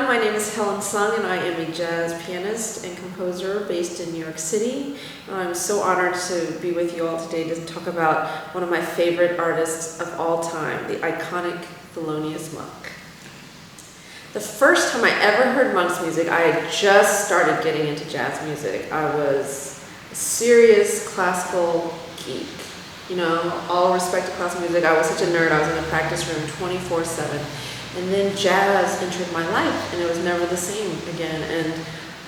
my name is Helen Sung, and I am a jazz pianist and composer based in New York City. I'm so honored to be with you all today to talk about one of my favorite artists of all time, the iconic Thelonious Monk. The first time I ever heard Monk's music, I had just started getting into jazz music. I was a serious classical geek. You know, all respect to classical music. I was such a nerd. I was in the practice room 24/7. And then jazz entered my life, and it was never the same again. And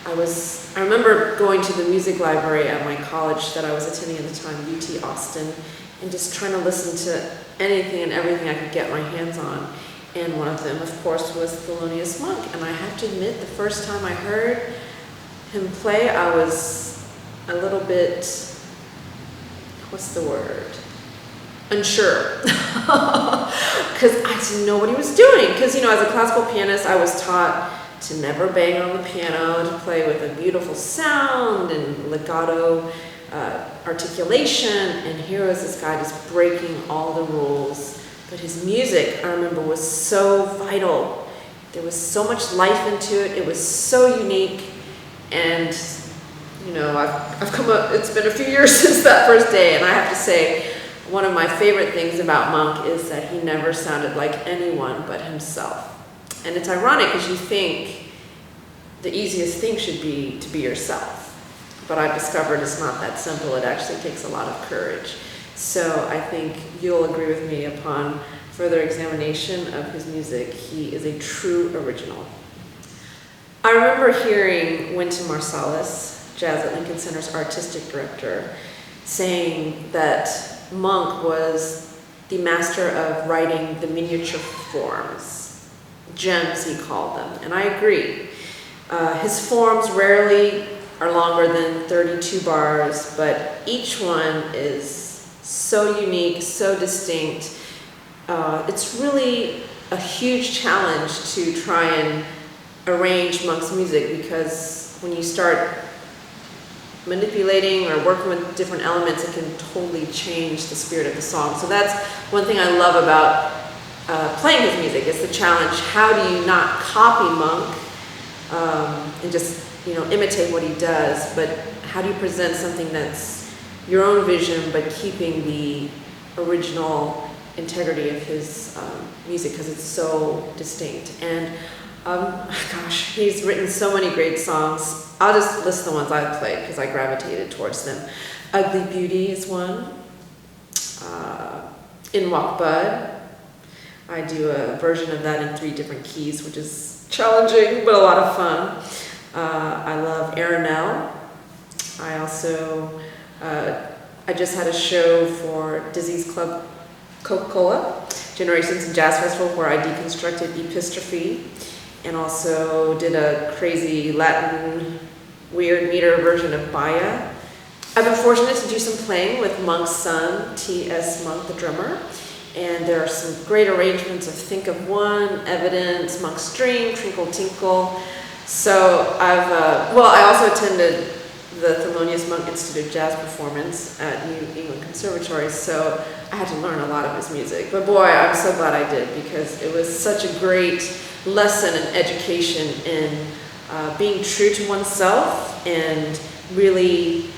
I remember going to the music library at my college that I was attending at the time, UT Austin, and just trying to listen to anything and everything I could get my hands on. And one of them, of course, was Thelonious Monk. And I have to admit, the first time I heard him play, I was a little bit, what's the word? Unsure, because I didn't know what he was doing. Because, you know, as a classical pianist, I was taught to never bang on the piano, to play with a beautiful sound and legato articulation. And here was this guy just breaking all the rules. But his music, I remember, was so vital. There was so much life into it. It was so unique. And, you know, I've come up, it's been a few years since that first day, and I have to say, one of my favorite things about Monk is that he never sounded like anyone but himself. And it's ironic because you think the easiest thing should be to be yourself. But I've discovered it's not that simple. It actually takes a lot of courage. So I think you'll agree with me upon further examination of his music. He is a true original. I remember hearing Wynton Marsalis, Jazz at Lincoln Center's artistic director, saying that Monk was the master of writing the miniature forms, gems he called them, and I agree. His forms rarely are longer than 32 bars, but each one is so unique, so distinct. It's really a huge challenge to try and arrange Monk's music, because when you start manipulating or working with different elements, it can totally change the spirit of the song. So that's one thing I love about playing his music, is the challenge. How do you not copy Monk and just, you know, imitate what he does, but how do you present something that's your own vision but keeping the original integrity of his music, because it's so distinct. And gosh, he's written so many great songs. I'll just list the ones I've played because I gravitated towards them. Ugly Beauty is one. In Walk Bud. I do a version of that in 3 different keys, which is challenging but a lot of fun. I love Aranel. I also, I just had a show for Dizzy's Club Coca-Cola, Generations in Jazz Festival, where I deconstructed Epistrophe, and also did a crazy Latin weird meter version of Baya. I've been fortunate to do some playing with Monk's son, T.S. Monk, the drummer, and there are some great arrangements of Think of One, Evidence, Monk's Dream, Twinkle Tinkle. So I also attended the Thelonious Monk Institute of Jazz Performance at New England Conservatory, so I had to learn a lot of his music. But boy, I'm so glad I did, because it was such a great lesson and education in being true to oneself and really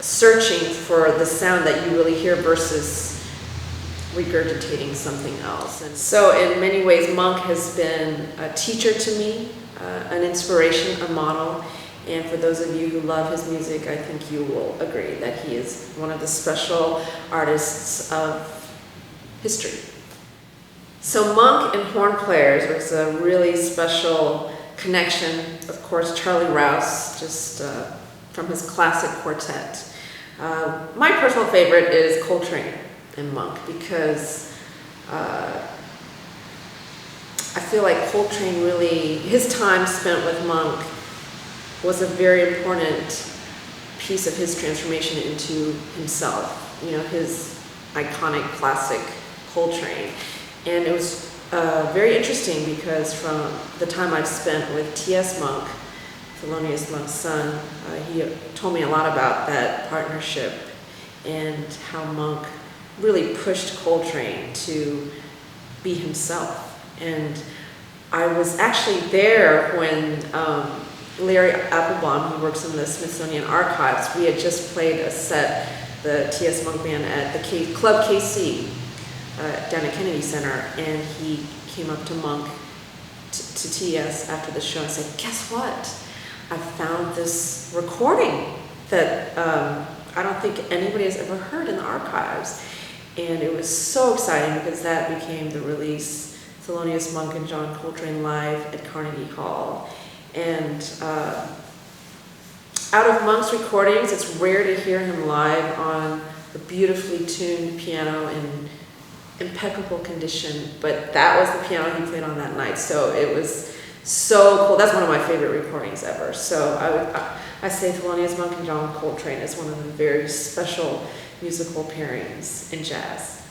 searching for the sound that you really hear versus regurgitating something else. And so in many ways, Monk has been a teacher to me, an inspiration, a model. And for those of you who love his music, I think you will agree that he is one of the special artists of history. So Monk and horn players was a really special connection. Of course, Charlie Rouse, just from his classic quartet. My personal favorite is Coltrane and Monk, because I feel like Coltrane really, his time spent with Monk was a very important piece of his transformation into himself. You know, his iconic classic Coltrane. And it was very interesting, because from the time I've spent with T.S. Monk, Thelonious Monk's son, he told me a lot about that partnership and how Monk really pushed Coltrane to be himself. And I was actually there when Larry Applebaum, who works in the Smithsonian Archives, we had just played a set, the T.S. Monk Band, at the Club KC down at Kennedy Center, and he came up to Monk, to T.S. after the show and said, "Guess what? I found this recording that I don't think anybody has ever heard in the archives." And it was so exciting because that became the release, Thelonious Monk and John Coltrane live at Carnegie Hall. And out of Monk's recordings, it's rare to hear him live on a beautifully tuned piano in impeccable condition, but that was the piano he played on that night, so it was so cool. That's one of my favorite recordings ever. So I say Thelonious Monk and John Coltrane is one of the very special musical pairings in jazz.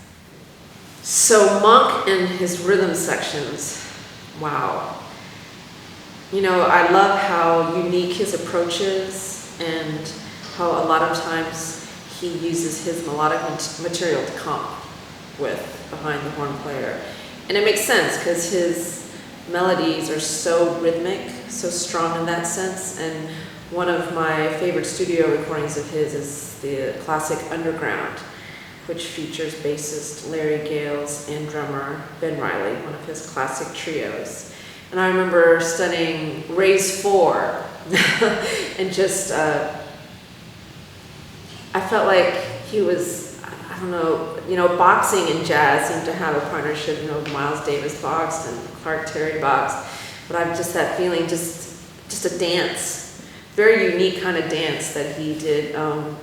So Monk and his rhythm sections, wow. You know, I love how unique his approach is and how a lot of times he uses his melodic material to comp with behind the horn player. And it makes sense because his melodies are so rhythmic, so strong in that sense. And one of my favorite studio recordings of his is the classic Underground, which features bassist Larry Gales and drummer Ben Riley, one of his classic trios. And I remember studying Raise 4 and just, I felt like he was, I don't know, you know, boxing and jazz seemed to have a partnership, you know, Miles Davis boxed and Clark Terry boxed, but I've just that feeling, just a dance, very unique kind of dance that he did.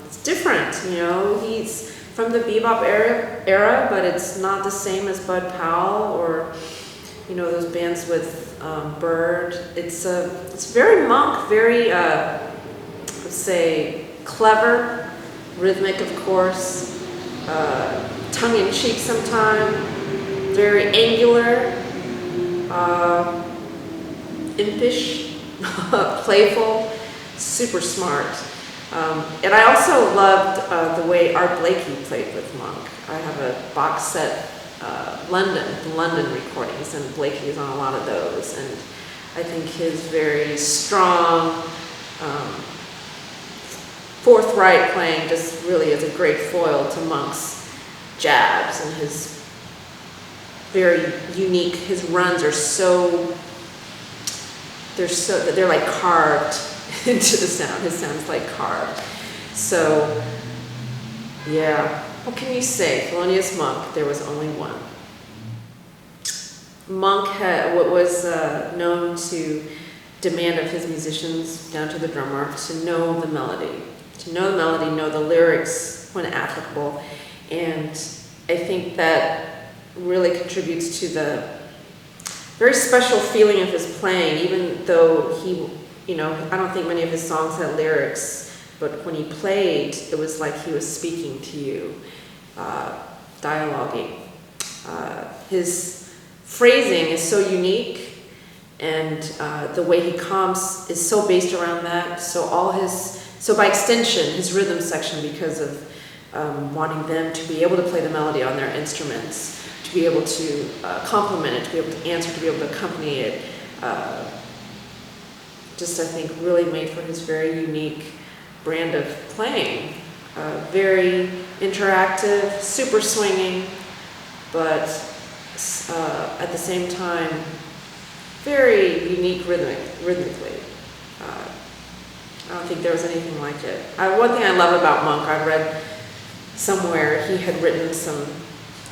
It's different, you know, he's from the bebop era, but it's not the same as Bud Powell or, you know, those bands with Bird. It's very Monk, very, let's say, clever, rhythmic, of course, tongue-in-cheek sometimes, very angular, impish, playful, super smart. And I also loved the way Art Blakey played with Monk. I have a box set, London recordings, and Blakey is on a lot of those. And I think his very strong, forthright playing just really is a great foil to Monk's jabs, and his very unique, his runs are they're like carved into the sound. His sound's like carved. So, yeah. What can you say? Thelonious Monk, there was only one. Monk had what was known to demand of his musicians, down to the drummer, to know the melody. To know the melody, know the lyrics when applicable. And I think that really contributes to the very special feeling of his playing, even though he, you know, I don't think many of his songs had lyrics, but when he played, it was like he was speaking to you, dialoguing. His phrasing is so unique, and the way he comps is so based around that. So by extension, his rhythm section, because of wanting them to be able to play the melody on their instruments, to be able to complement it, to be able to answer, to be able to accompany it, just I think really made for his very unique brand of playing. Very interactive, super swinging, but at the same time, very unique rhythmically. I don't think there was anything like it. One thing I love about Monk, I read somewhere he had written some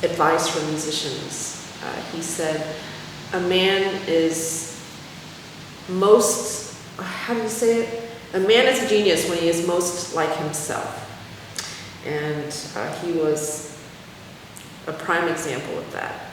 advice for musicians. He said, a man is most, how do you say it? A man is a genius when he is most like himself. And he was a prime example of that.